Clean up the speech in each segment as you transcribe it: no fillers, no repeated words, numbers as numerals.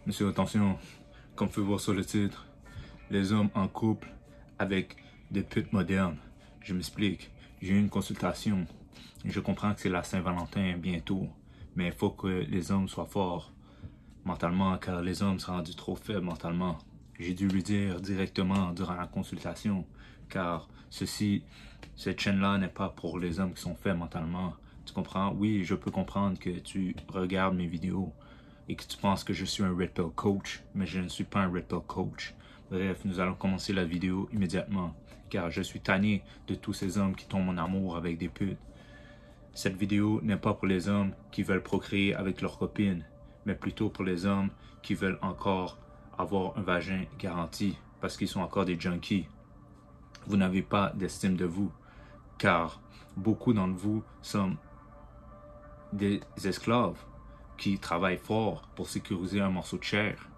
Monsieur, attention, comme vous pouvez voir sur le titre, les hommes en couple avec des putes modernes. Je m'explique, j'ai eu une consultation. Je comprends que c'est la Saint-Valentin bientôt, mais il faut que les hommes soient forts mentalement, car les hommes sont rendus trop faibles mentalement. J'ai dû lui dire directement durant la consultation, car cette chaîne-là n'est pas pour les hommes qui sont faibles mentalement. Tu comprends? Oui, je peux comprendre que tu regardes mes vidéos et que tu penses que je suis un Red Pill coach, mais je ne suis pas un Red Pill coach. Bref, nous allons commencer la vidéo immédiatement, car je suis tanné de tous ces hommes qui tombent en amour avec des putes. Cette vidéo n'est pas pour les hommes qui veulent procréer avec leur copine, mais plutôt pour les hommes qui veulent encore avoir un vagin garanti, parce qu'ils sont encore des junkies. Vous n'avez pas d'estime de vous, car beaucoup d'entre vous sont des esclaves qui travaillent fort pour sécuriser un morceau de chair.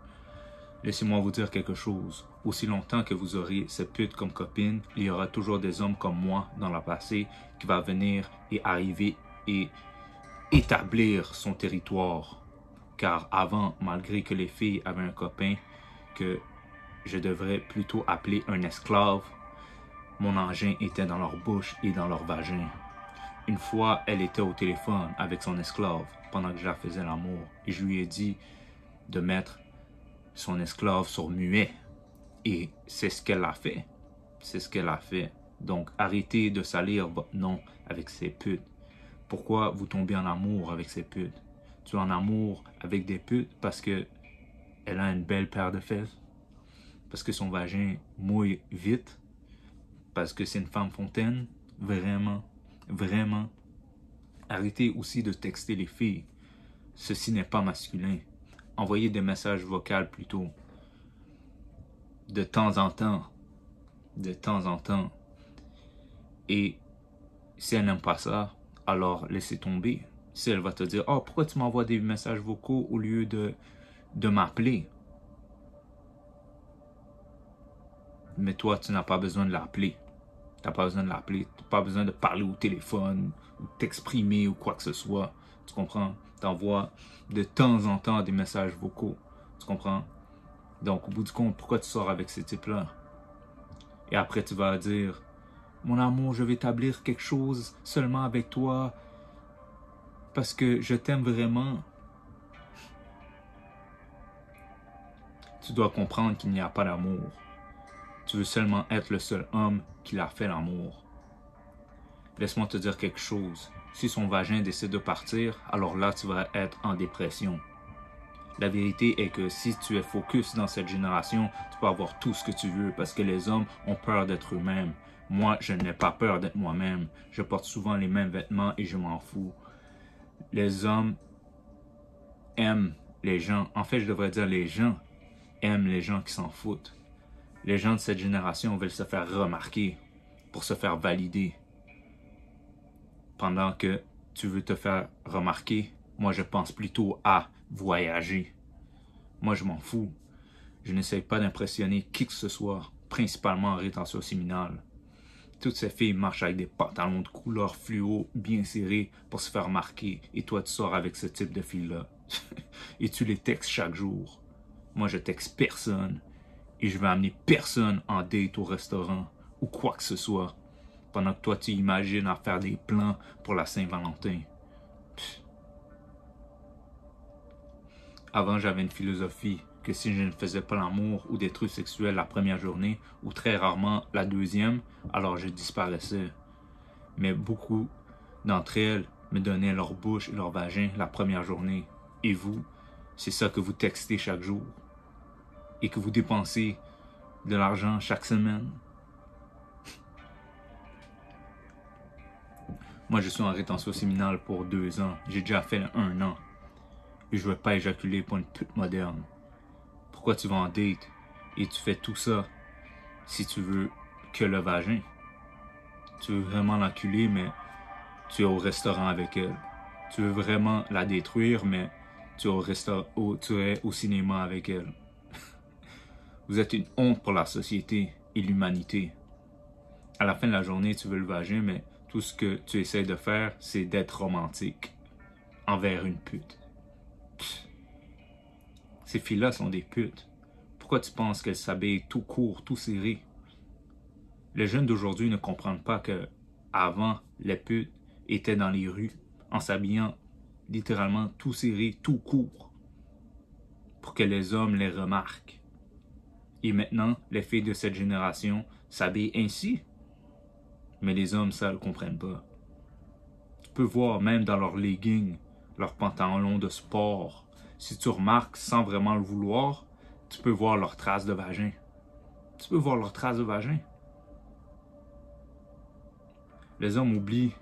Laissez-moi vous dire quelque chose. Aussi longtemps que vous aurez cette pute comme copine, il y aura toujours des hommes comme moi dans le passé qui va venir et arriver et établir son territoire. Car avant, malgré que les filles avaient un copain que je devrais plutôt appeler un esclave, mon engin était dans leur bouche et dans leur vagin. Une fois, elle était au téléphone avec son esclave pendant que je la faisais l'amour et je lui ai dit de mettre son esclave sur muet. Et c'est ce qu'elle a fait. C'est ce qu'elle a fait. Donc, arrêtez de salir votre nom avec ces putes. Pourquoi vous tombez en amour avec ces putes? Tu es en amour avec des putes parce que elle a une belle paire de fesses, parce que son vagin mouille vite, parce que c'est une femme fontaine. Vraiment, vraiment. Arrêtez aussi de texter les filles. Ceci n'est pas masculin. Envoyez des messages vocaux plutôt. De temps en temps. De temps en temps. Et si elle n'aime pas ça, alors laissez tomber. Si elle va te dire, oh, pourquoi tu m'envoies des messages vocaux au lieu de m'appeler? Mais toi, tu n'as pas besoin de l'appeler. Tu n'as pas besoin de l'appeler. Tu n'as pas besoin de parler au téléphone, ou t'exprimer ou quoi que ce soit. Tu comprends? Tu envoies de temps en temps des messages vocaux. Tu comprends? Donc, au bout du compte, pourquoi tu sors avec ces types-là? Et après, tu vas dire, mon amour, je vais établir quelque chose seulement avec toi parce que je t'aime vraiment. Tu dois comprendre qu'il n'y a pas d'amour. Tu veux seulement être le seul homme qui l'a fait l'amour. Laisse-moi te dire quelque chose. Si son vagin décide de partir, alors là, tu vas être en dépression. La vérité est que si tu es focus dans cette génération, tu peux avoir tout ce que tu veux parce que les hommes ont peur d'être eux-mêmes. Moi, je n'ai pas peur d'être moi-même. Je porte souvent les mêmes vêtements et je m'en fous. Les hommes aiment les gens. En fait, je devrais dire les gens aiment les gens qui s'en foutent. Les gens de cette génération veulent se faire remarquer pour se faire valider. Pendant que tu veux te faire remarquer, moi je pense plutôt à voyager. Moi je m'en fous. Je n'essaye pas d'impressionner qui que ce soit, principalement en rétention séminale. Toutes ces filles marchent avec des pantalons de couleur fluo bien serrés pour se faire remarquer. Et toi tu sors avec ce type de filles-là. Et tu les textes chaque jour. Moi je texte personne. Et je vais amener personne en date au restaurant ou quoi que ce soit. Pendant que toi, tu imagines à faire des plans pour la Saint-Valentin. Avant, j'avais une philosophie que si je ne faisais pas l'amour ou des trucs sexuels la première journée, ou très rarement la deuxième, alors je disparaissais. Mais beaucoup d'entre elles me donnaient leur bouche et leur vagin la première journée. Et vous, c'est ça que vous textez chaque jour. Et que vous dépensez de l'argent chaque semaine. Moi, je suis en rétention séminale pour 2 ans. J'ai déjà fait 1 an. Et je ne veux pas éjaculer pour une pute moderne. Pourquoi tu vas en date et tu fais tout ça si tu veux que le vagin? Tu veux vraiment l'enculer, mais tu es au restaurant avec elle. Tu veux vraiment la détruire, mais tu es au cinéma avec elle. Vous êtes une honte pour la société et l'humanité. À la fin de la journée, tu veux le vagin, mais tout ce que tu essaies de faire, c'est d'être romantique envers une pute. Ces filles-là sont des putes. Pourquoi tu penses qu'elles s'habillent tout court, tout serré? Les jeunes d'aujourd'hui ne comprennent pas que avant, les putes étaient dans les rues en s'habillant littéralement tout serré, tout court, pour que les hommes les remarquent. Et maintenant, les filles de cette génération s'habillent ainsi. Mais les hommes, ça ne le comprennent pas. Tu peux voir même dans leurs leggings, leurs pantalons de sport. Si tu remarques sans vraiment le vouloir, tu peux voir leurs traces de vagin. Tu peux voir leurs traces de vagin. Les hommes oublient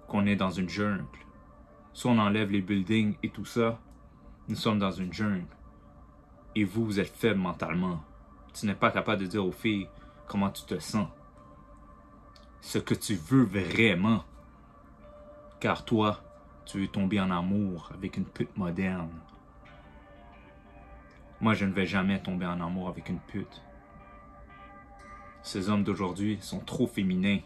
qu'on est dans une jungle. Si on enlève les buildings et tout ça, nous sommes dans une jungle. Et vous, vous êtes faible mentalement. Tu n'es pas capable de dire aux filles comment tu te sens. Ce que tu veux vraiment. Car toi, tu veux tomber en amour avec une pute moderne. Moi, je ne vais jamais tomber en amour avec une pute. Ces hommes d'aujourd'hui sont trop féminins.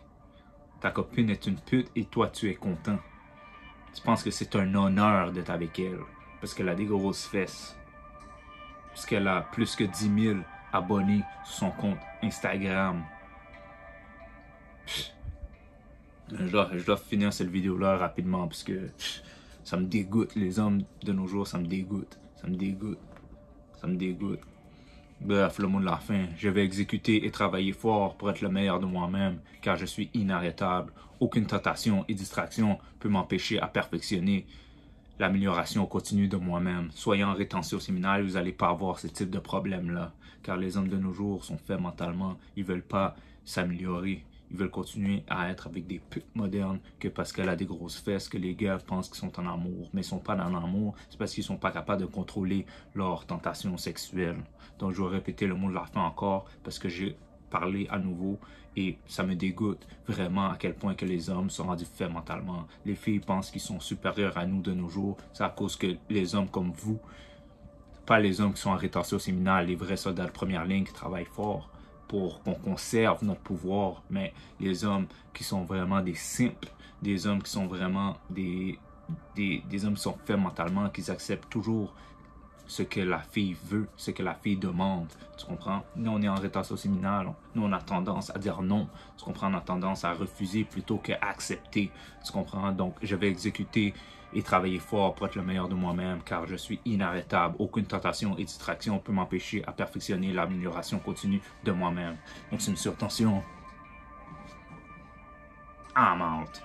Ta copine est une pute et toi, tu es content. Tu penses que c'est un honneur d'être avec elle parce qu'elle a des grosses fesses. Parce qu'elle a plus que 10 000 abonnés sur son compte Instagram. Je dois finir cette vidéo-là rapidement parce que ça me dégoûte. Les hommes de nos jours, ça me dégoûte. Ça me dégoûte. Ça me dégoûte. Bref, le mot de la fin. Je vais exécuter et travailler fort pour être le meilleur de moi-même, car je suis inarrêtable. Aucune tentation et distraction peut m'empêcher à perfectionner l'amélioration continue de moi-même. Soyez en rétention au séminaire, vous n'allez pas avoir ce type de problème-là, car les hommes de nos jours sont faits mentalement. Ils ne veulent pas s'améliorer. Ils veulent continuer à être avec des putes modernes que parce qu'elle a des grosses fesses, que les gars pensent qu'ils sont en amour. Mais ils ne sont pas dans l'amour, c'est parce qu'ils ne sont pas capables de contrôler leur tentation sexuelle. Donc je vais répéter le mot de la fin encore parce que j'ai parlé à nouveau et ça me dégoûte vraiment à quel point que les hommes sont rendus faits mentalement. Les filles pensent qu'ils sont supérieurs à nous de nos jours. C'est à cause que les hommes comme vous, pas les hommes qui sont en rétention au séminaire, les vrais soldats de première ligne qui travaillent fort pour qu'on conserve notre pouvoir, mais les hommes qui sont vraiment des simples, des hommes qui sont vraiment des hommes qui sont faits mentalement, qui acceptent toujours ce que la fille veut, ce que la fille demande, tu comprends? Nous, on est en rétention séminale, nous, on a tendance à dire non, tu comprends? On a tendance à refuser plutôt qu'à accepter, tu comprends? Donc, je vais exécuter et travailler fort pour être le meilleur de moi-même, car je suis inarrêtable. Aucune tentation et distraction peut m'empêcher à perfectionner l'amélioration continue de moi-même. Donc, c'est une surtension. I'm out.